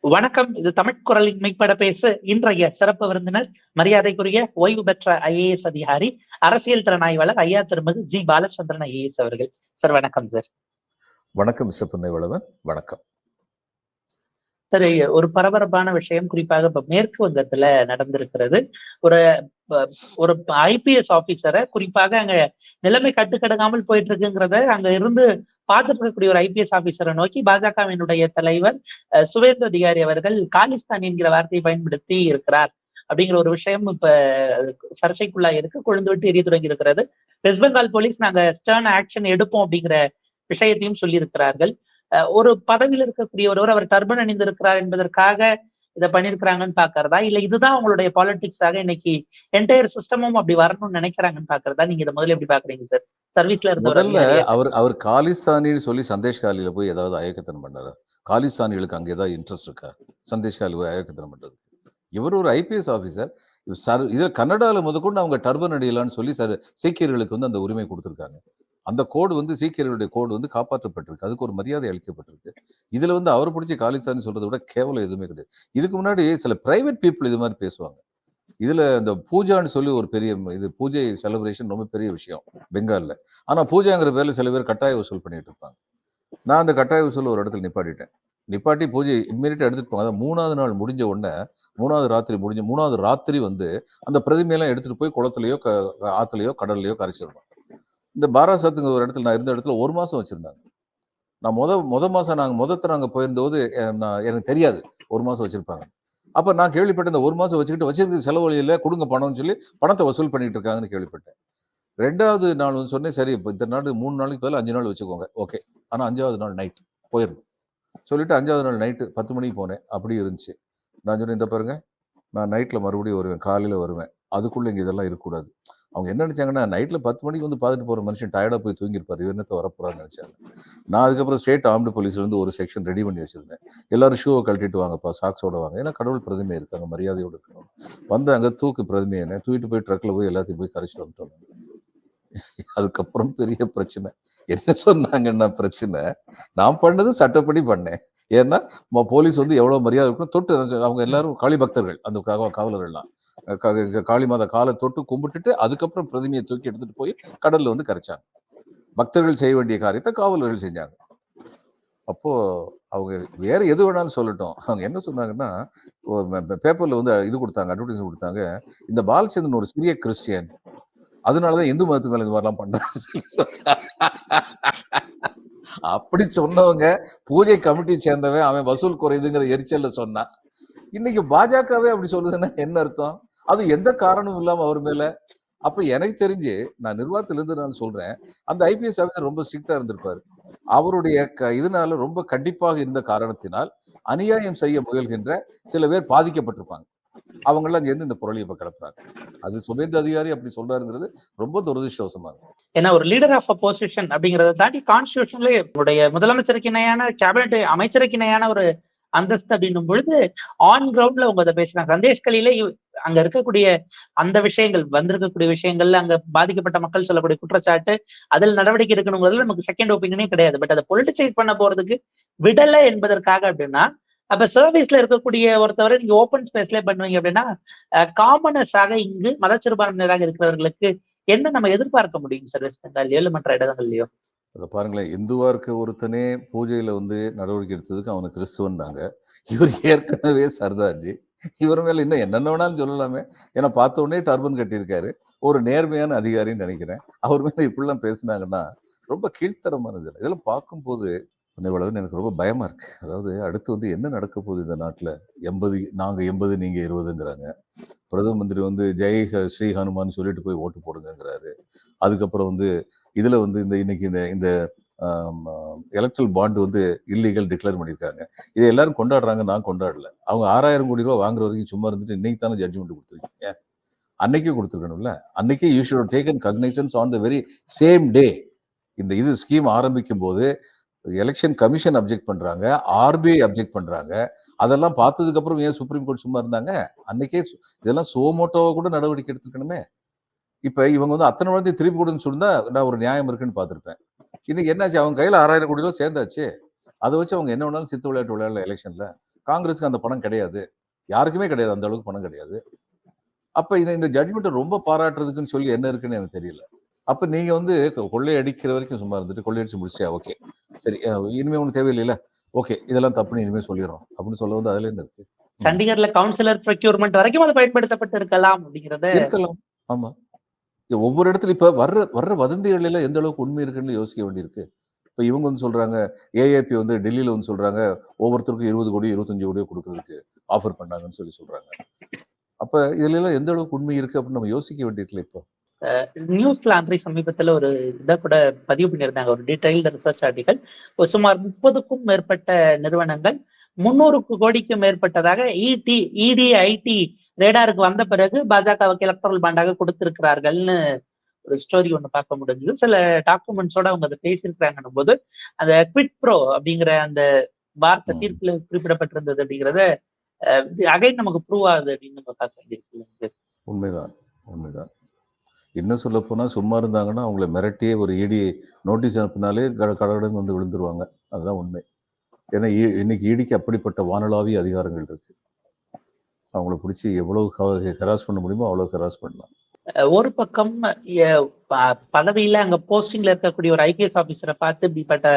வணக்கம். இது தமிழ் குரலின் மெய்ப்பட பேசு. இன்றைய சிறப்பு விருந்தினர் மரியாதைக்குரிய ஓய்வு பெற்ற ஐஏஎஸ் அதிகாரி, அரசியல் திறனாய்வாளர் ஐயா திருமதி ஜி பாலச்சந்திரன் ஐஏஎஸ் அவர்கள். சார் வணக்கம் சார். வணக்கம் மிஸ்டர் புன்னைவளவன். வணக்கம் சார். ஒரு பரபரப்பான விஷயம் குறிப்பாக இப்ப மேற்கு வங்கத்துல நடந்திருக்கிறது. ஒரு ஒரு ஐபிஎஸ் ஆபீசரை குறிப்பாக அங்க நிலைமை கட்டுக்கடங்காமல் போயிட்டு இருக்குங்கிறத அங்க இருந்து பார்த்துட்டு இருக்கக்கூடிய ஒரு ஐபிஎஸ் ஆபீசரை நோக்கி பாஜகவினுடைய தலைவர் சுவேந்து அதிகாரி அவர்கள் காலிஸ்தான் என்கிற வார்த்தையை பயன்படுத்தி இருக்கிறார் அப்படிங்கிற ஒரு விஷயம் இப்ப சர்ச்சைக்குள்ளா இருக்கு. கொழுந்து விட்டு எரிய தொடங்கி இருக்கிறது. வெஸ்ட் பெங்கால் போலீஸ் நாங்க ஸ்டர்ன் ஆக்ஷன் எடுப்போம் அப்படிங்கிற விஷயத்தையும் சொல்லி இருக்கிறார்கள். ஒரு பதவியில் இருக்கக்கூடிய ஒருவர் அவர் டர்பன் அணிந்திருக்கிறார் என்பதற்காக இதை பண்ணிருக்கிறாங்கன்னு பாக்குறதா, இல்ல இதுதான் அவங்களுடைய பாலிடிக்ஸாக இன்னைக்கு என்டையர் சிஸ்டமும் அப்படி வரணும்னு நினைக்கிறாங்கன்னு பாக்குறதா? நீங்க இதை முதல்ல எப்படி பாக்குறீங்க சார்? சர்வீஸ்ல முதல்ல அவர் காலிஸ்தானின்னு சொல்லி சந்தேஷ்காலியில போய் ஏதாவது அயக்கத்தனம் பண்ணாரு? காலிஸ்தானிகளுக்கு அங்க ஏதாவது இன்ட்ரெஸ்ட் இருக்கா சந்தேஷ்காலி போய் அயக்கத்தனம் பண்றது? இவர் ஒரு ஐபிஎஸ் ஆபீசர். இதை கன்னடால முதற்கொண்டு அவங்க டர்பன் அடியலான்னு சொல்லி சீக்கியர்களுக்கு வந்து அந்த உரிமை கொடுத்துருக்காங்க. அந்த கோடு வந்து சீக்கியர்களுடைய கோடு வந்து காப்பாற்றப்பட்டிருக்கு. அதுக்கு ஒரு மரியாதை அளிக்கப்பட்டிருக்கு. இதுல வந்து அவர் பிடிச்சி காலிஸ்தான் சொல்றதை விட கேவலம் எதுவுமே கிடையாது. இதுக்கு முன்னாடி சில பிரைவேட் பீப்புள் இது மாதிரி பேசுவாங்க. இதுல இந்த பூஜான்னு சொல்லி ஒரு பெரிய இது பூஜை செலிப்ரேஷன் ரொம்ப பெரிய விஷயம் பெங்கால்ல. ஆனா பூஜாங்கிற பேர்ல சில பேர் கட்டாய வசூல் பண்ணிட்டு இருப்பாங்க. நான் அந்த கட்டாய வசூல் ஒரு இடத்துல நிப்பாட்டி பூஜை இம்மீடியட்டா எடுத்துட்டு போங்க. அதான் 3வது நாள் முடிஞ்ச உடனே 3வது ராத்திரி வந்து அந்த பிரதிமையெல்லாம் எடுத்துட்டு போய் குளத்துலயோ ஆத்துலயோ கடல்லையோ கரைச்சிடணும். இந்த பாராசத்துங்க ஒரு இடத்துல நான் இருந்த இடத்துல 1 மாசம் வச்சிருந்தாங்க. நான் நாங்க போயிருந்தபோது எனக்கு தெரியாது 1 மாசம் வச்சிருப்பாங்க. அப்ப நான் கேள்விப்பட்டேன் இந்த 1 மாசம் வச்சிருக்கு செலவு வழியில கொடுங்க பணம்னு சொல்லி பணத்தை வசூல் பண்ணிட்டு இருக்காங்கன்னு கேள்விப்பட்டேன். 2வது நாள் வந்து சொன்னேன், சரி இப்போ இந்த நாள் 3 நாளைக்கு பதில் 5 நாள் வச்சுக்கோங்க, ஓகே. ஆனா 5வது நாள் நைட் போயிடணும் சொல்லிட்டு 5வது நாள் நைட்டு 10 மணிக்கு போனேன். அப்படி இருந்துச்சு. நான் சொன்னேன், இந்த பாருங்க, நான் நைட்ல மறுபடியும் வருவேன், காலையில வருவேன், அதுக்குள்ள இங்க இதெல்லாம் இருக்கக்கூடாது. அவங்க என்ன நினைச்சாங்கன்னா, நைட்ல 10 மணிக்கு வந்து பார்த்துட்டு போற மனுஷன் டயர்டா போய் தூங்கிருப்பாரு, இவர் என்னத்தை வரப்போறான்னு நினைச்சாங்க. நான் அதுக்கப்புறம் ஸ்டேட் ஆர்ம்டு போலீஸ்ல இருந்து ஒரு செக்ஷன் ரெடி பண்ணி வச்சிருந்தேன். எல்லாரும் ஷூவை கழட்டிட்டு வாங்கப்பா, சாக்ஸோட வாங்க, ஏன்னா கடவுள் பிரதிமை இருக்காங்க, மரியாதையோடு இருக்கணும். வந்து அங்க தூக்கு பிரதிமையை தூக்கிட்டு போய் ட்ரக்ல போய் எல்லாத்தையும் போய் கரைச்சிட்டு வந்துட்டோம். அதுக்கப்புறம் பெரிய பிரச்சனை என்ன சொன்னாங்கன்னா, பிரச்சனை நான் பண்ணது சட்டப்படி பண்ணேன். ஏன்னா போலீஸ் வந்து எவ்வளவு மரியாதை இருக்கணும், தொட்டு அவங்க எல்லாரும் காளி பக்தர்கள், அந்த காவலர்கள்லாம் காளி மாதா காலை தொட்டு கும்பிட்டுட்டு அதுக்கப்புறம் பிரதிமையை தூக்கி எடுத்துட்டு போய் கடல்ல வந்து கரைச்சாங்க. பக்தர்கள் செய்ய வேண்டிய காரியத்தை காவலர்கள் செஞ்சாங்க. அப்போ அவங்க வேற எது வேணாலும் சொல்லட்டும், அவங்க என்ன சொன்னாங்கன்னா, பேப்பர்ல வந்து இது கொடுத்தாங்க, அட்வர்டைஸ்மெண்ட் கொடுத்தாங்க, இந்த பாலச்சந்திரன் ஒரு சிறிய கிறிஸ்டியன், அதனாலதான் இந்து மதத்து மேல இது மாதிரிலாம் பண்றாங்க. அப்படி சொன்னவங்க பூஜை கமிட்டி சேர்ந்தவன், அவன் வசூல் குறையுதுங்கிற எரிச்சல்ல சொன்னான். இன்னைக்கு பாஜகவே அப்படி சொல்லுதுன்னா என்ன அர்த்தம்? அது எந்த காரணமும் இல்லாம அவர் மேல. அப்ப எனக்கு தெரிஞ்சு, நான் நிர்வாகத்திலிருந்து நான் சொல்றேன், அந்த ஐபிஎஸ் ஆஃபீஸர் ரொம்ப ஸ்ட்ரிக்டா இருந்திருப்பாரு. அவருடைய இதனால ரொம்ப கண்டிப்பாக இருந்த காரணத்தினால் அநியாயம் செய்ய முயல்கின்ற சில பேர் பாதிக்கப்பட்டிருப்பாங்க. அவங்க எல்லாம் சேர்ந்து இந்த பொருளை இப்ப கிளப்புறாங்க. அது சுவேந்து அதிகாரி அப்படி சொல்றாருங்கிறது ரொம்ப துரதிருஷ்டவசமா இருக்கு. ஏன்னா ஒரு லீடர் ஆஃப் அப்போசிஷன் அப்படிங்கறத தாண்டி கான்ஸ்டிடியூஷன்ல முதலமைச்சருக்கு இணையான, கேபினெட் அமைச்சருக்கு இணையான ஒரு அந்தஸ்து அப்படின்னும் பொழுது ஆன் கிரவுண்ட்ல அவங்க அதை பேசுறாங்க. சந்தேஷ்கலியில அங்க இருக்கக்கூடிய அந்த விஷயங்கள், வந்திருக்கக்கூடிய விஷயங்கள்ல அங்க பாதிக்கப்பட்ட மக்கள் சொல்லக்கூடிய குற்றச்சாட்டு, அதில் நடவடிக்கை எடுக்கணுங்கிறதுல நமக்கு செகண்ட் ஒப்பீனியனே கிடையாது. பட் அதை பொலிட்டிசைஸ் பண்ண போறதுக்கு விடலை என்பதற்காக அப்படின்னா, அப்ப சர்வீஸ்ல இருக்கக்கூடிய ஒருத்தவரை நீங்க ஓப்பன் ஸ்பேஸ்ல பண்ணுவீங்க அப்படின்னா, காமனஸாக இங்கு மதச்சிறுபான்மையினராக இருக்கிறவர்களுக்கு என்ன நம்ம எதிர்பார்க்க முடியும் சார் வெஸ்ட் பெங்கால் மற்ற இடங்கள்லயோ? அதை பாருங்களேன், இந்துவா இருக்க ஒருத்தனே பூஜையில வந்து நடவடிக்கை எடுத்ததுக்கு அவனுக்கு கிறிஸ்துவன்டாங்க. இவர் ஏற்கனவே சர்தார்ஜி, இவர் மேல இன்னும் என்னென்ன வேணாலும் சொல்லலாமே. ஏன்னா பார்த்த உடனே டர்பன் கட்டியிருக்காரு, ஒரு நேர்மையான அதிகாரின்னு நினைக்கிறேன். அவர் மேல இப்படிலாம் பேசினாங்கன்னா ரொம்ப கீழ்த்தரமானது. இதெல்லாம் பார்க்கும்போது எனக்கு ரொம்ப பயமா இருக்கு. அதாவது அடுத்து வந்து என்ன நடக்க போகுது இந்த நாட்டுல? 80 நாங்க 80 நீங்க 20ங்கிறாங்க. பிரதம மந்திரி வந்து ஜெய் ஸ்ரீ ஹனுமான் சொல்லிட்டு போய் ஓட்டு போடுங்கிறாரு. அதுக்கப்புறம் வந்து இதுல வந்து இன்னைக்கு இந்த எலக்ட்ரல் பாண்ட் வந்து இல்லீகல் டிக்ளேர் பண்ணியிருக்காங்க. இதை எல்லாரும் கொண்டாடுறாங்க, நான் கொண்டாடல. அவங்க 6000 கோடி ரூபாய் வாங்குற வரைக்கும் சும்மா இருந்துட்டு இன்னைக்கு தானே ஜட்ஜ்மெண்ட் கொடுத்துருக்கீங்க. அன்னைக்கே கொடுத்துருக்கணும்ல. அன்னைக்கே you should taken cognizance on the very same day. இந்த இது ஸ்கீம் ஆரம்பிக்கும் போது எலெக்ஷன் கமிஷன் அப்ஜெக்ட் பண்றாங்க, ஆர்பிஐ அப்ஜெக்ட் பண்றாங்க. அதெல்லாம் பார்த்ததுக்கு அப்புறம் ஏன் சுப்ரீம் கோர்ட் சும்மா இருந்தாங்க? அன்னைக்கே இதெல்லாம் சோமோட்டோவை கூட நடவடிக்கை எடுத்துக்கணுமே. இப்ப இவங்க வந்து அத்தனை வளர்ந்து திருப்பி கொடுன்னு சொன்னா நான் ஒரு நியாயம் இருக்குன்னு பார்த்திருப்பேன். இன்னைக்கு என்னாச்சு? அவங்க கையில 6000 கோடி ரூபாய் சேர்ந்தாச்சு. அதை வச்சு அவங்க என்ன வேணாலும் சித்து விளையாட்டு விளையாடல எலெக்ஷன்ல. காங்கிரஸுக்கு அந்த பணம் கிடையாது, யாருக்குமே கிடையாது, அந்த அளவுக்கு பணம் கிடையாது. அப்ப இந்த ஜட்மெண்ட் ரொம்ப பாராட்டுறதுக்குன்னு சொல்லி என்ன இருக்குன்னு எனக்கு தெரியல. அப்ப நீங்க வந்து கொள்ளை அடிக்கிற வரைக்கும் சும்மா இருந்துட்டு கொள்ளையடிச்சு முடிச்சியா, ஓகே சரி, இனிமே ஒண்ணு தேவையில்லைல்ல, ஓகே இதெல்லாம் தப்புன்னு இனிமே சொல்லிடுறோம் அப்படின்னு சொல்ல வந்து அதுல என்ன இருக்கு? சண்டிகர்ல கவுன்சிலர் ப்ரொக்யூர்மெண்ட் வரைக்கும் அது பயன்படுத்தப்பட்டு இருக்கலாம் அப்படிங்கறத இருக்கலாம். ஆமா. ஒவ்வொரு இடத்துல இப்ப வர்ற வர்ற வதந்திகள் எல்லாம் எந்த அளவுக்கு உண்மை இருக்குன்னு யோசிக்க வேண்டியிருக்கு. இப்ப இவங்க வந்து சொல்றாங்க, ஏஏபி வந்து டெல்லியில வந்து சொல்றாங்க, ஒவ்வொருத்தருக்கும் 20 கோடி 25 கோடியோ கொடுக்கறதுக்கு ஆஃபர் பண்ணாங்கன்னு சொல்றாங்க. அப்ப இதுல எல்லாம் எந்த அளவுக்கு உண்மை இருக்கு அப்படின்னு நம்ம யோசிக்க வேண்டியிருக்குல்ல இப்போ. நியூஸ்ல அன்றைய சமீபத்துல ஒரு இதை கூட பதிவு பண்ணியிருந்தாங்க, ஒரு டீடைல்டு ரிசர்ச் ஆர்டிகல். சுமார் 30க்கும் மேற்பட்ட நிறுவனங்கள் 300 கோடிக்கு மேற்பட்டதாக இடி ஐடி ரேடாருக்கு வந்த பிறகு பாஜகவுக்கு எலக்ட்ரல் பாண்டாக கொடுத்திருக்கிறார்கள்னு ஒரு ஸ்டோரி ஒண்ணு பார்க்க முடிஞ்சது. சில டாக்குமெண்ட்ஸோட அவங்க அதை பேசியிருக்கிறாங்கன்னும் போது அந்த குவிட் ப்ரோ அப்படிங்கிற அந்த வார்த்தை தீர்ப்புல குறிப்பிடப்பட்டிருந்தது அப்படிங்கிறத அகைன் நமக்கு ப்ரூவ் ஆகுது அப்படின்னு நம்ம பார்க்க வேண்டியிருக்கு. உண்மைதான், உண்மைதான். என்ன சொல்ல போனா சும்மா இருந்தாங்கன்னா அவங்கள மிரட்டியே ஒரு இடி நோட்டீஸ் அனுப்பினாலே கடகடன்னு வந்து விழுந்துருவாங்க. அதுதான் உண்மை. ஏன்னா இன்னைக்கு இடிக்கு அப்படிப்பட்ட வானளாவிய அதிகாரங்கள் இருக்கு. அவங்கள பிடிச்சி எவ்வளவு ஹெராஸ் பண்ண முடியுமோ அவ்வளவு ஹெராஸ் பண்ணலாம். ஒரு பக்கம் பதவியில அங்க போஸ்டிங்ல இருக்கக்கூடிய ஒரு ஐபிஎஸ் ஆபீசரை பார்த்து இப்படிப்பட்ட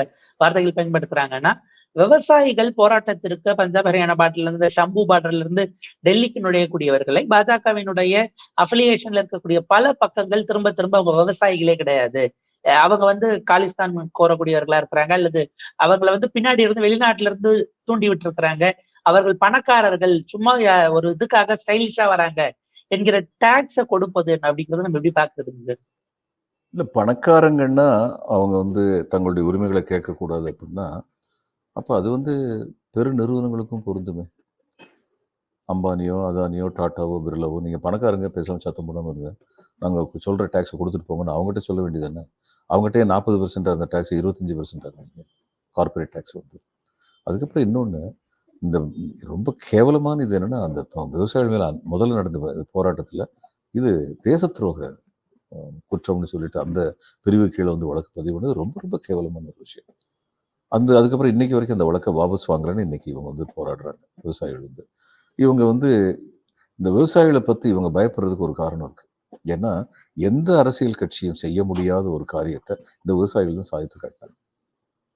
வார்த்தைகள் பயன்படுத்துறாங்கன்னா, விவசாயிகள் போராட்டத்திற்கு பஞ்சாப் ஹரியானா பார்டர்ல இருந்து ஷம்பு பார்டர்ல இருந்து டெல்லிக்கு நுழையக்கூடியவர்களை பாஜகவினுடைய அஃபிலியேஷன்ல இருக்கக்கூடிய பல பக்கங்கள் திரும்ப திரும்ப அவங்க விவசாயிகளே கிடையாது, அவங்க வந்து காலிஸ்தான் கோரக்கூடியவர்களா இருக்கிறாங்க, அல்லது அவங்களை வந்து பின்னாடி இருந்து வெளிநாட்டுல இருந்து தூண்டி விட்டு இருக்கிறாங்க, அவர்கள் பணக்காரர்கள், சும்மா ஒரு இதுக்காக ஸ்டைலிஷா வராங்க என்கிற டாக்ஸ கொடுப்பது அப்படிங்கறத நம்ம எப்படி பாக்குறது? இல்ல பணக்காரங்கன்னா அவங்க வந்து தங்களுடைய உரிமைகளை கேட்கக்கூடாது அப்படின்னா, அப்ப அது வந்து பெரு நிறுவனங்களுக்கும் பொருந்துமே. அம்பானியோ அதானியோ டாட்டாவோ பிர்லாவோ நீங்க பணக்காரங்க பேசாம சத்தம் போடாம இருங்க, நாங்க சொல்ற டேக்ஸை கொடுத்துட்டு போங்கன்னு அவங்ககிட்ட சொல்ல வேண்டியது என்ன? அவங்ககிட்டயே 40% அந்த டேக்ஸ் 25% ஆகுங்க கார்பரேட் டேக்ஸ் வந்து. அதுக்கப்புறம் இன்னொன்று, இந்த ரொம்ப கேவலமான இது என்னன்னா, அந்த விவசாயிகள் மேலே முதல்ல நடந்த போராட்டத்தில் இது தேச துரோக குற்றம்னு சொல்லிட்டு அந்த பிரிவு கீழே வந்து வழக்கு பதிவு பண்ணது ரொம்ப ரொம்ப கேவலமான ஒரு விஷயம். அதுக்கப்புறம் இன்னைக்கு வரைக்கும் அந்த வழக்கை வாபஸ் வாங்கலன்னு இன்னைக்கு இவங்க வந்து போராடுறாங்க. விவசாயிகள் வந்து இவங்க வந்து இந்த விவசாயிகளை பற்றி இவங்க பயப்படுறதுக்கு ஒரு காரணம் இருக்கு. ஏன்னா எந்த அரசியல் கட்சியும் செய்ய முடியாத ஒரு காரியத்தை இந்த விவசாயிகள் தான் சாதித்து காட்டினாங்க.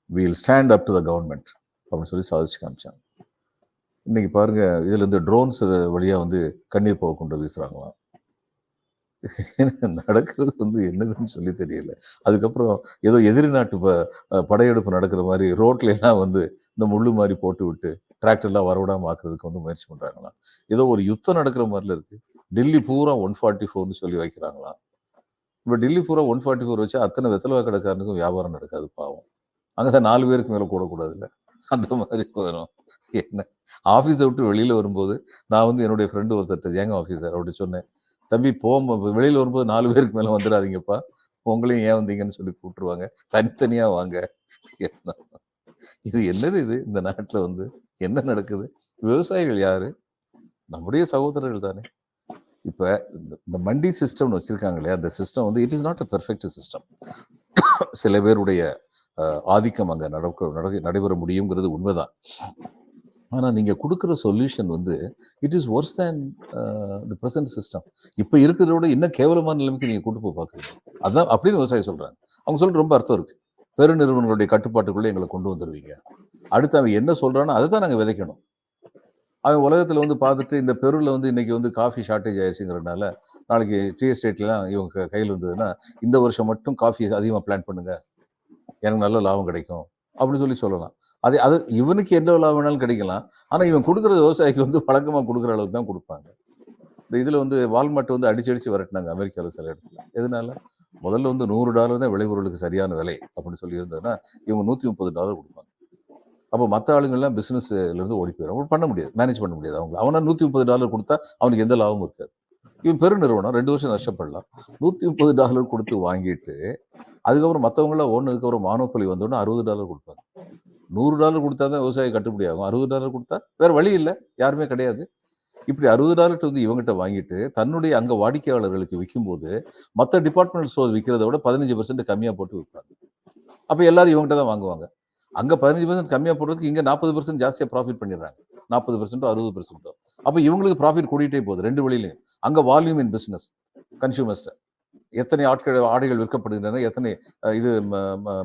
We'll stand up to the government அப்படின்னு சொல்லி சாதிச்சு காமிச்சாங்க. இன்னைக்கு பாருங்க, இதுல இருந்து ட்ரோன்ஸ் வழியா வந்து கண்ணீர் போக கொண்டு வீசுறாங்களாம். நடக்கிறது வந்து என்னதுன்னு சொல்லி தெரியல. அதுக்கப்புறம் ஏதோ எதிரி நாட்டு படையெடுப்பு நடக்கிற மாதிரி ரோட்ல எல்லாம் வந்து இந்த முள்ளு மாதிரி போட்டு விட்டு டிராக்டர்லாம் வரவிடாம ஆக்குறதுக்கு வந்து முயற்சி பண்றாங்களாம். ஏதோ ஒரு யுத்தம் நடக்கிற மாதிரில இருக்கு. டெல்லி பூரா 144 சொல்லி வைக்கிறாங்களாம். இப்ப டெல்லி பூரா 144 வச்சா அத்தனை வெத்தலவா கடைக்காரனுக்கும் வியாபாரம் நடக்காது பாவம். அங்கதான் 4 பேருக்கு மேல கூடக்கூடாதுல்ல. அந்த மாதிரி வரும். என்ன ஆஃபீஸை விட்டு வெளியில வரும்போது நான் வந்து என்னுடைய ஃப்ரெண்டு ஒருத்தர் ஜேங்க ஆஃபீஸர் அப்படி சொன்னேன், தம்பி வெளியில வரும்போது 4 பேருக்கு மேல வந்துடாதீங்கப்பா, உங்களையும் ஏன் வந்தீங்கன்னு சொல்லி கூப்பிட்டுருவாங்க, தனித்தனியா வாங்க. இது என்னது இது? இந்த நாட்டுல வந்து என்ன நடக்குது? விவசாயிகள் யாரு? நம்முடைய சகோதரர்கள் தானே. இப்ப இந்த மண்டி சிஸ்டம்னு வச்சிருக்காங்க இல்லையா, அந்த சிஸ்டம் வந்து it is not a perfect system. சில பேருடைய ஆதிக்கம் அங்க நடைபெற முடியுங்கிறது உண்மைதான். ஆனா நீங்க கொடுக்குற சொல்யூஷன் வந்து it is ஒர்ஸ் than the present system. இப்ப இருக்கிறத விட இன்னும் கேவலமான நிலைமைக்கு நீங்க கூட்டு போய் பாக்குறீங்க. அதான் அப்படின்னு விவசாயி சொல்றாங்க. அவங்க சொல்ற ரொம்ப அர்த்தம் இருக்கு. பெருநிறுவனங்களுடைய கட்டுப்பாட்டுக்குள்ள எங்களை கொண்டு வந்துருவீங்க. அடுத்து அவன் என்ன சொல்றானோ அதை தான் நாங்க விதைக்கணும். அவன் உலகத்துல வந்து பார்த்துட்டு இந்த பெருவில் வந்து இன்னைக்கு வந்து காஃபி ஷார்ட்டேஜ் ஆயிடுச்சுங்கிறதுனால நாளைக்கு டீ எஸ்டேட்லாம் இவங்க கையில் இருந்ததுன்னா இந்த வருஷம் மட்டும் காஃபி அதிகமாக பிளான் பண்ணுங்க, எனக்கு நல்ல லாபம் கிடைக்கும் அப்படின்னு சொல்லலாம். அது இவனுக்கு எந்த லாபம் வேணாலும் கிடைக்கலாம். ஆனா இவன் கொடுக்குற விவசாயிக்கு வந்து பழக்கமா கொடுக்குற அளவுக்கு தான் கொடுப்பாங்க. இந்த இதுல வந்து வால்மார்ட் வந்து அடிச்சு வரட்டினாங்க அமெரிக்காவில் சில இடத்துல. எதனால? முதல்ல வந்து $100 தான் விளைபொருளுக்கு சரியான விலை அப்படின்னு சொல்லி இருந்ததுன்னா இவங்க $130 கொடுப்பாங்க. அப்போ மற்ற ஆளுங்கள்லாம் பிசினஸ்ல இருந்து ஓடி போயிடும். அவங்க பண்ண முடியாது, மேனேஜ் பண்ண முடியாது. அவனா $130 கொடுத்தா அவனுக்கு எந்த லாபமும் இருக்காது. இவன் பெருநிறுவனம் 2 வருஷம் நஷ்டப்படலாம். $130 கொடுத்து வாங்கிட்டு அதுக்கப்புறம் மற்றவங்களாம் ஓடுனதுக்கப்புறம் மானோபலி வந்தோடனே $60 கொடுப்பாங்க. $100 கொடுத்தா தான் விவசாயி கட்டுப்படி ஆகும். $60 கொடுத்தா வேற வழி இல்லை, யாருமே கிடையாது. இப்படி $60 வந்து இவங்ககிட்ட வாங்கிட்டு தன்னுடைய அங்க வாடிக்கையாளர்களுக்கு விற்கும்போது மற்ற டிபார்ட்மெண்ட் ஸ்டோர் விற்கிறத விட 15% கம்மியா போட்டு விற்பாங்க. அப்ப எல்லாரும் இவங்ககிட்ட தான் வாங்குவாங்க. அங்க 15% கம்மியா போடுறதுக்கு இங்க 40% ஜாஸ்தியா ப்ராஃபிட் பண்ணிடுறாங்க. 40%, 60%. அப்போ இவங்களுக்கு ப்ராஃபிட் கூடிட்டே போகுது 2 வழியிலையும். அங்கே வால்யூம் இன் பிஸ்னஸ் கன்சியூமர்ஸ்ட எத்தனை ஆடைகள் விற்கப்படுகின்றன, எத்தனை இது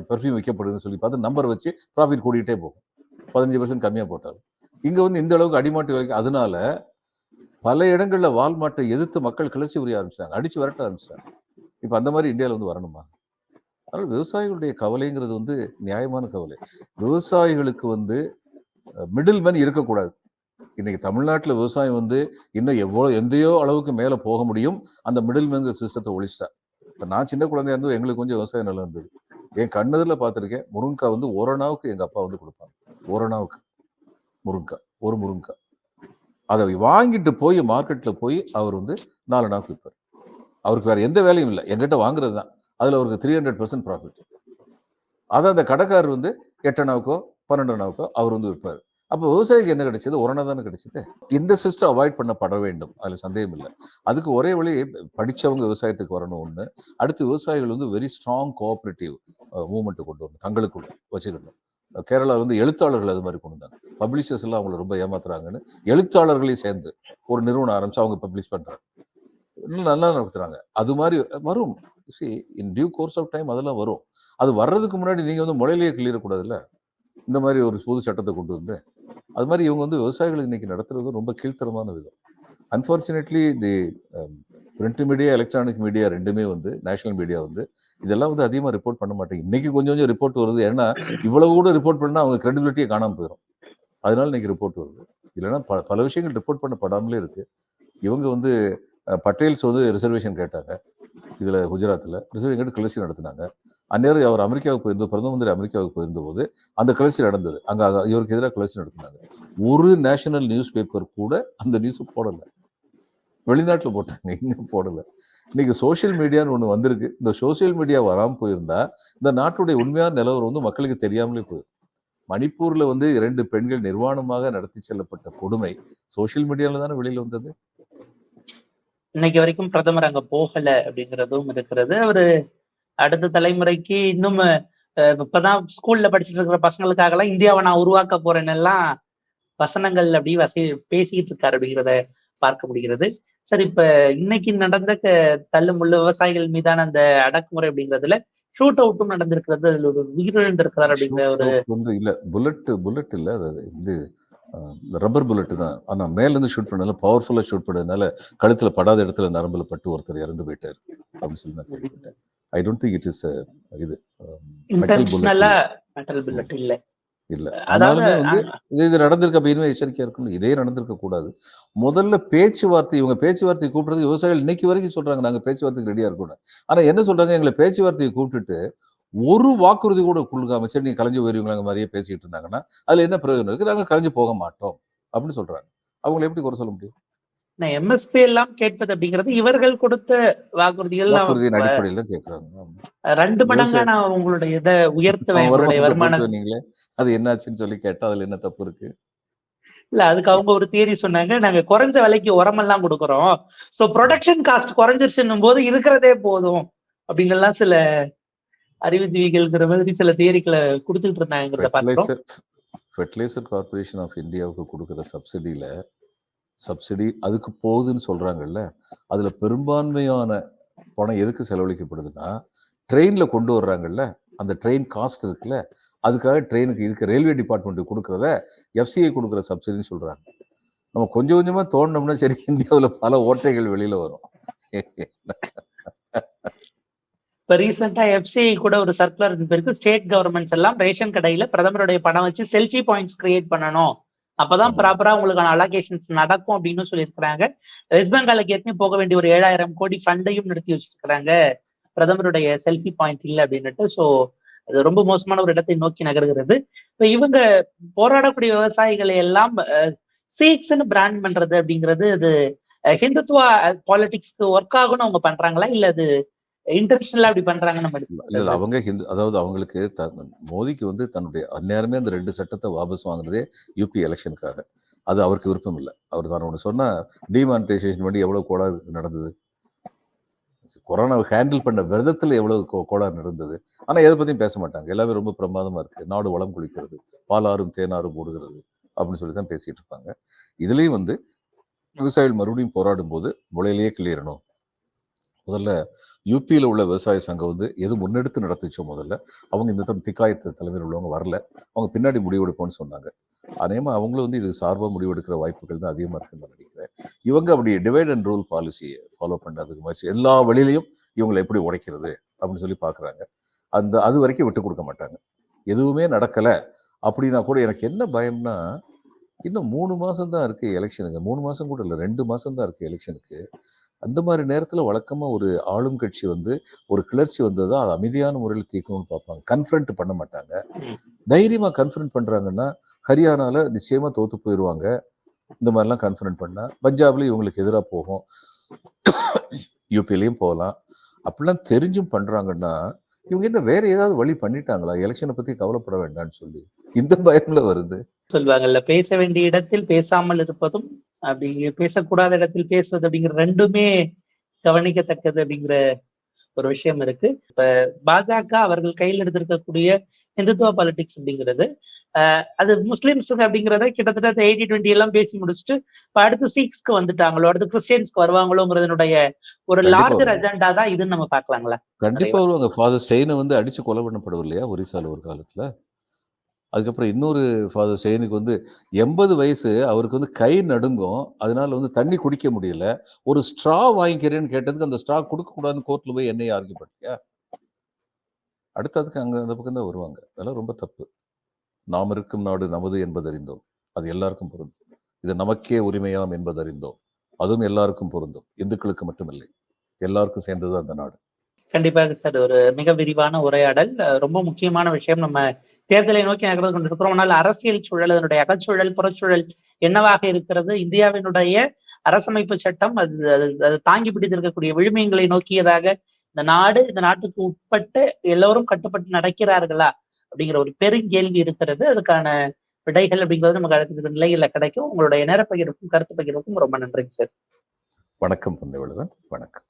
பெர்ஃப்யூம் விற்கப்படுதுன்னு சொல்லி பார்த்து நம்பர் வச்சு ப்ராஃபிட் கூடிட்டே போகும். 15% கம்மியாக போட்டாலும். இங்கே வந்து இந்த அளவுக்கு அடிமாட்டு வரைக்கும். அதனால பல இடங்களில் வால்மார்ட்டை எதிர்த்து மக்கள் கிளர்ச்சி புரிய ஆரம்பிச்சிட்டாங்க, அடிச்சு விரட்ட ஆரம்பிச்சிட்டாங்க. இப்போ அந்த மாதிரி இந்தியாவில் வந்து வரணுமா? அதனால் விவசாயிகளுடைய கவலைங்கிறது வந்து நியாயமான கவலை. விவசாயிகளுக்கு வந்து மிடில் மேன் இருக்கக்கூடாது. இன்னைக்கு தமிழ்நாட்டில் விவசாயம் வந்து இன்னும் எந்தையோ அளவுக்கு மேலே போக முடியும். அந்த மிடில் மேன் சிஸ்டத்தை ஒழிச்சிட்டா. இப்போ நான் சின்ன குழந்தையா இருந்தது எங்களுக்கு கொஞ்சம் விவசாயம் நல்லா இருந்தது. என் கண்ணதில் பார்த்துருக்கேன். முருங்கக்காய் வந்து ஓரணாவுக்கு எங்கள் அப்பா வந்து கொடுப்பாங்க. ஓரணாவுக்கு முருங்கக்காய், ஒரு முருங்கக்காய். அதை வாங்கிட்டு போய் மார்க்கெட்டில் போய் அவர் வந்து 4 நாவுக்கு விற்பார். அவருக்கு வேற எந்த வேலையும் இல்லை, எங்கிட்ட வாங்குறது தான். அதில் அவருக்கு 300% ப்ராஃபிட். அதை அந்த கடைக்காரர் வந்து 8 நாவுக்கோ 12 நாவுக்கோ அவர் வந்து விற்பார். அப்போ விவசாயிக்கு என்ன கிடைச்சது? ஒரணா தானே கிடைச்சது. இந்த சிஸ்டம் அவாய்ட் பண்ணப்பட வேண்டும், அதில் சந்தேகம் இல்லை. அதுக்கு ஒரே வழி படித்தவங்க விவசாயத்துக்கு வரணும் ஒன்று. அடுத்து விவசாயிகள் வந்து வெரி ஸ்ட்ராங் கோஆப்ரேட்டிவ் மூவ்மெண்ட்டு கொண்டு வரணும், தங்களுக்குள்ள வச்சுக்கணும். கேரளா வந்து எழுத்தாளர்கள் அது மாதிரி கொண்டு வந்தாங்க. பப்ளிஷர்ஸ் எல்லாம் அவங்களை ரொம்ப ஏமாத்துறாங்கன்னு எழுத்தாளர்களையும் சேர்ந்து ஒரு நிறுவனம் ஆரம்பிச்சு அவங்க பப்ளிஷ் பண்றாங்க, நல்லா நடத்துறாங்க. அது மாதிரி வரும். In due course of time அதெல்லாம் வரும். அது வர்றதுக்கு முன்னாடி நீங்க வந்து முளையிலேயே கிளியரக்கூடாதுல்ல, இந்த மாதிரி ஒரு புது சட்டத்தை கொண்டு வந்து. அது மாதிரி இவங்க வந்து விவசாயிகளுக்கு இன்னைக்கு நடத்துறது ரொம்ப கீழ்த்தரமான விதம். அன்பார்ச்சுனேட்லி தி பிரிண்ட் மீடியா, எலக்ட்ரானிக் மீடியா ரெண்டுமே வந்து, நேஷனல் மீடியா வந்து இதெல்லாம் வந்து அதிகமாக ரிப்போர்ட் பண்ண மாட்டேங்க. இன்னைக்கு கொஞ்சம் கொஞ்சம் ரிப்போர்ட் வருது. ஏன்னா இவ்வளவு கூட ரிப்போர்ட் பண்ணால் அவங்க கிரெடிபிலிட்டியே காணாமல் போயிடும். அதனால இன்னைக்கு ரிப்போர்ட் வருது. இல்லைன்னா பல விஷயங்கள் ரிப்போர்ட் பண்ணப்படாமலே இருக்கு. இவங்க வந்து பட்டேல்ஸ் வந்து ரிசர்வேஷன் கேட்டாங்க. இதில் குஜராத்தில் ரிசர்வேஷன் கேட்டு கிளர்ச்சி நடத்தினாங்க. அந்நேரம் அவர் அமெரிக்காவுக்கு போயிருந்த, பிரதம மந்திரி அமெரிக்காவுக்கு போயிருந்த போது அந்த கிளர்ச்சி நடந்தது. அங்கே இவருக்கு எதிராக கிளர்ச்சி நடத்தினாங்க. ஒரு நேஷனல் நியூஸ் பேப்பர் கூட அந்த நியூஸ் போடலை. வெளிநாட்டில் போட்டாங்க, இன்னும் போடலை. இன்னைக்கு சோசியல் மீடியான்னு ஒன்று வந்திருக்கு. இந்த சோசியல் மீடியா வராமல் போயிருந்தா இந்த நாட்டுடைய உண்மையான நிலவரம் வந்து மக்களுக்கு தெரியாமலே போயிடும். மணிப்பூர்ல வந்து 2 பெண்கள் நிர்வாணமாக நடத்தி செல்லப்பட்ட கொடுமை சோசியல் மீடியால தானே வெளியில வந்தது. இன்னைக்கு வரைக்கும் பிரதமர் அங்க போகல அப்படிங்கிறதும் இருக்கிறது. அவரு அடுத்த தலைமுறைக்கு இன்னும் இப்பதான் ஸ்கூல்ல படிச்சுட்டு இருக்கிற பசங்களுக்காக எல்லாம் இந்தியாவை நான் உருவாக்க போறேன்னு எல்லாம் வசனங்கள் அப்படி பேசிட்டு இருக்காரு அப்படிங்கிறத பார்க்க முடிகிறது. சரி, இப்ப இன்னைக்கு நடந்த தள்ளுமுள்ள விவசாயிகள் மீதான அந்த அடக்குமுறை அப்படிங்கிறதுல ஷூட் அவுட்டும் நடந்திருக்கிறது. அதுல ஒரு உயிரிழந்திருக்கிறார் அப்படிங்கிற ஒரு வந்து இல்ல புல்லட் இல்ல, அது இது ரப்பர் புல்லட் தான். ஆனா மேல இருந்து ஷூட் பண்ணல, பவர்ஃபுல்லா ஷூட் பண்ணதுனால கழுத்துல படாத இடத்துல நரம்புல பட்டு ஒருத்தர் இறந்து போயிட்டாரு அப்படின்னு சொல்லி நான் கேள்விப்பட்டேன். I don't think it is இது மெட்டல் புல்லட் இல்ல. ஆனாலுமே வந்து இது நடந்திருக்க அப்படின்னு எச்சரிக்கையா இருக்கணும். இதே நடந்திருக்க கூடாது. முதல்ல இவங்க பேச்சுவார்த்தை கூப்பிடுறது விவசாயிகள் இன்னைக்கு வரைக்கும் சொல்றாங்க, நாங்க பேச்சுவார்த்தைக்கு ரெடியா இருக்கணும். ஆனா என்ன சொல்றாங்க, எங்களை பேச்சுவார்த்தையை கூப்பிட்டுட்டு ஒரு வாக்குறுதி கூட கொடுக்காம சரி நீங்க கலைஞ்சு போயிருவீங்களா மாதிரியே பேசிட்டு இருந்தாங்கன்னா அதுல என்ன பிரயோஜனம் இருக்கு? நாங்க கலைஞ்சு போக மாட்டோம் அப்படின்னு சொல்றாங்க. அவங்களை எப்படி குறை சொல்ல முடியும்? எம்எஸ்பி எல்லாம் கேட்பது அப்படிங்கிறது இவர்கள் கொடுத்த வாக்குறுதியின் அடிப்படையில் தான் கேட்கறாங்க. 2 மடங்கா நான் உங்களுடைய இதை உயர்த்துவேன், வருமானம். நீங்களே அது என்னாச்சுன்னு சொல்லி கேட்டா அதுல என்ன தப்பு இருக்கு? இல்ல, அதுக்கு அவங்க ஒரு தியரி சொன்னாங்க, நாங்க குறைஞ்ச விலைக்கு உரமெல்லாம் கொடுக்குறோம், சோ ப்ரொடக்ஷன் காஸ்ட் குறைஞ்சிருச்சுன்னும் போது இருக்கிறதே போதும் அப்படிங்கலாம் சில அறிவுஜீவிகள்ங்கிற மாதிரி சில தியரிகளை கொடுத்துட்டு இருந்தாங்க. ஃபெர்டிலைசர் கார்பரேஷன் ஆஃப் இந்தியாவுக்கு கொடுக்குற சப்சிடி அதுக்கு போகுதுன்னு சொல்றாங்கல்ல, அதுல பெரும்பான்மையான பணம் எதுக்கு செலவழிக்கப்படுதுன்னா ட்ரெயின்ல கொண்டு வர்றாங்கல்ல, அந்த ட்ரெயின் காஸ்ட் இருக்குல்ல, அதுக்காக ட்ரெயினுக்கு இதுக்கு ரயில்வே டிபார்ட்மெண்ட் கொடுக்குறத எஃப்சிஐ கொடுக்குற சப்சிடின்னு சொல்றாங்க. நம்ம கொஞ்சம் கொஞ்சமா தோணுனோம்னா சரி இந்தியாவில் பல ஓட்டைகள் வெளியில வரும். இப்ப ரீசெண்டா எஃப்சிஐ கூட ஒரு சர்க்குலர் இருக்கு, ஸ்டேட் கவர்மெண்ட்ஸ் எல்லாம் ரேஷன் கடையில பிரதமருடைய பணம் வச்சு செல்ஃபி பாயிண்ட்ஸ் கிரியேட் பண்ணணும், அப்பதான் ப்ராப்பரா உங்களுக்கான அலோகேஷன்ஸ் நடக்கும் அப்படின்னு சொல்லியிருக்கிறாங்க. வெஸ்ட் பெங்காலுக்கு ஏற்கனவே போக வேண்டிய ஒரு 7000 கோடி ஃபண்டையும் நிறுத்தி வச்சிருக்கிறாங்க, பிரதமருடைய செல்ஃபி பாயிண்ட் இல்லை அப்படின்னுட்டு. ஸோ அது ரொம்ப மோசமான ஒரு இடத்தை நோக்கி நகர்கிறது. இப்ப இவங்க போராடக்கூடிய விவசாயிகளை எல்லாம் சீக்ஸ்ன்னு பிராண்ட் பண்றது அப்படிங்கிறது அது ஹிந்துத்துவா பாலிடிக்ஸ்க்கு ஒர்க் ஆகும்னு அவங்க பண்றாங்களா, இல்ல அது இன்டென்ஷனலா அப்படி பண்றாங்கன்னு அவங்க அதாவது அவங்களுக்கு மோடிக்கு வந்து தன்னுடைய அந்நேரமே அந்த 2 சட்டத்தை வாபஸ் வாங்குறதே யூபி எலெக்ஷனுக்காக. அது அவருக்கு விருப்பம் இல்லை. அவர் தான் ஒன்று சொன்னா டிமானிட்டைசேஷன் பண்ணி எவ்வளவு கோளாறு நடந்தது, கொரோனாவை ஹேண்டில் பண்ண விதத்துல எவ்வளவு கோளாறு நடந்தது. ஆனா எதை பத்தியும் பேச மாட்டாங்க. எல்லாமே ரொம்ப பிரமாதமா இருக்கு, நாடு வளம் குளிக்கிறது, பாலாறும் தேனாரும் ஓடுகிறது அப்படின்னு சொல்லி தான் பேசிட்டு இருப்பாங்க. இதுலயும் வந்து விவசாயிகள் மறுபடியும் போராடும் போது முளையிலேயே கிளியறணும். முதல்ல யூபியில் உள்ள விவசாய சங்கம் வந்து எது முன்னெடுத்து நடத்துச்சோ முதல்ல அவங்க இந்த தரம் திக்காயத்து தலைமையில் உள்ளவங்க வரல, அவங்க பின்னாடி முடிவெடுப்போம்னு சொன்னாங்க. அதேமா அவங்களும் வந்து இது சார்பாக முடிவெடுக்கிற வாய்ப்புகள் தான் அதிகமாக இருக்குன்னு நான் நினைக்கிறேன். இவங்க அப்படி டிவைட் அண்ட் ரூல் பாலிசியை ஃபாலோ பண்ணதுக்கு முயற்சி எல்லா வழியிலையும் இவங்களை எப்படி உடைக்கிறது அப்படின்னு சொல்லி பார்க்குறாங்க. அது வரைக்கும் விட்டு கொடுக்க மாட்டாங்க. எதுவுமே நடக்கலை அப்படின்னா கூட எனக்கு என்ன பயம்னா, இன்னும் 3 மாதம் தான் இருக்குது எலெக்ஷனுக்கு. 3 மாதம் கூட இல்லை, 2 மாதம் தான் இருக்குது எலெக்ஷனுக்கு. அந்த மாதிரி நேரத்தில் வழக்கமாக ஒரு ஆளும் கட்சி வந்து ஒரு கிளர்ச்சி வந்ததா அதை அமைதியான முறையில் தீர்க்கணும்னு பார்ப்பாங்க, கன்ஃபரண்ட் பண்ண மாட்டாங்க. தைரியமாக கன்ஃபரண்ட் பண்ணுறாங்கன்னா ஹரியானாவில் நிச்சயமாக தோற்று போயிடுவாங்க. இந்த மாதிரிலாம் கன்ஃபரண்ட் பண்ணால் பஞ்சாப்லேயும் இவங்களுக்கு எதிராக போகும், யூபிலையும் போகலாம். அப்படிலாம் தெரிஞ்சும் பண்ணுறாங்கன்னா இவங்க என்ன வேற ஏதாவது வழி பண்ணிட்டாங்களா எலெக்ஷனை பற்றி கவலைப்பட வேண்டாம்னு சொல்லி இந்த பயம்ல வருது. சொல்லுவாங்கல்ல, பேச வேண்டிய இடத்தில் பேசாமல் இருப்பதும் அப்படி பேசக்கூடாத இடத்தில் பேசுவது அப்படிங்கிற ரெண்டுமே கவனிக்கத்தக்கது அப்படிங்கிற ஒரு விஷயம் இருக்கு. இப்ப பாஜக அவர்கள் கையில் எடுத்திருக்கக்கூடிய இந்துத்துவ பாலிடிக்ஸ் அப்படிங்கிறது அது முஸ்லிம்ஸுக்கு அப்படிங்கிறத கிட்டத்தட்ட 80-20 எல்லாம் பேசி முடிச்சுட்டு இப்ப அடுத்து சீக்ஸ்க்கு வந்துட்டாங்களோ, அடுத்து கிறிஸ்டியன்ஸ்க்கு வருவாங்களோங்கிறதுனுடைய ஒரு லார்ஜர் அஜெண்டா தான் இதுன்னு நம்ம பாக்கலாங்களா? கண்டிப்பா வருவாங்க. ஃபாதர் ஸ்டெயினை வந்து அடிச்சு கொலை பண்ணப்படும் இல்லையா ஒரிசால ஒரு காலத்துல. அதுக்கப்புறம் இன்னொரு ஃபாதர் ஸ்டெயினுக்கு வந்து 80 வயசு, அவருக்கு வந்து கை நடுங்கும், அதனால வந்து தண்ணி குடிக்க முடியல. ஒரு ஸ்ட்ரா வாங்கிக்கிறேன்னு கேட்டதுக்கு அந்த ஸ்ட்ரா கொடுக்கக்கூடாதுன்னு கோர்ட்ல போய் என்னைய ஆர்கியூ பண்ணியா. அடுத்ததுக்கு அங்க அந்த பக்கம் தான் வருவாங்க. அதெல்லாம் ரொம்ப தப்பு. நாம் இருக்கும் நாடு நமது என்பதறிந்தோம், அது எல்லாருக்கும் பொருந்தும். இது நமக்கே உரிமையாம் என்பதறிந்தோம், அதுவும் எல்லாருக்கும் பொருந்தும். இந்துக்களுக்கு மட்டுமில்லை, எல்லாருக்கும் சேர்ந்தது அந்த நாடு. கண்டிப்பாக சார், ஒரு மிக விரிவான உரையாடல். ரொம்ப முக்கியமான விஷயம். நம்ம தேர்தலை நோக்கி நகர்ந்து கொண்டிருக்கிறோம். ஆனால் அரசியல் சூழல், அதனுடைய அகச்சூழல், புறச்சூழல் என்னவாக இருக்கிறது, இந்தியாவினுடைய அரசமைப்பு சட்டம் அது தாங்கி பிடித்திருக்கக்கூடிய விழுமியங்களை நோக்கியதாக இந்த நாடு, இந்த நாட்டுக்கு உட்பட்டு எல்லோரும் கட்டுப்பட்டு நடக்கிறார்களா அப்படிங்கிற ஒரு பெருங்கேள்வி இருக்கிறது. அதுக்கான விடைகள் அப்படிங்கிறது நமக்கு அடுத்த நிலையில கிடைக்கும். உங்களுடைய நேர பகிர்வுக்கும் கருத்து பகிர்வுக்கும் ரொம்ப நன்றிங்க சார். வணக்கம் பொன்னிவளவன். வணக்கம்.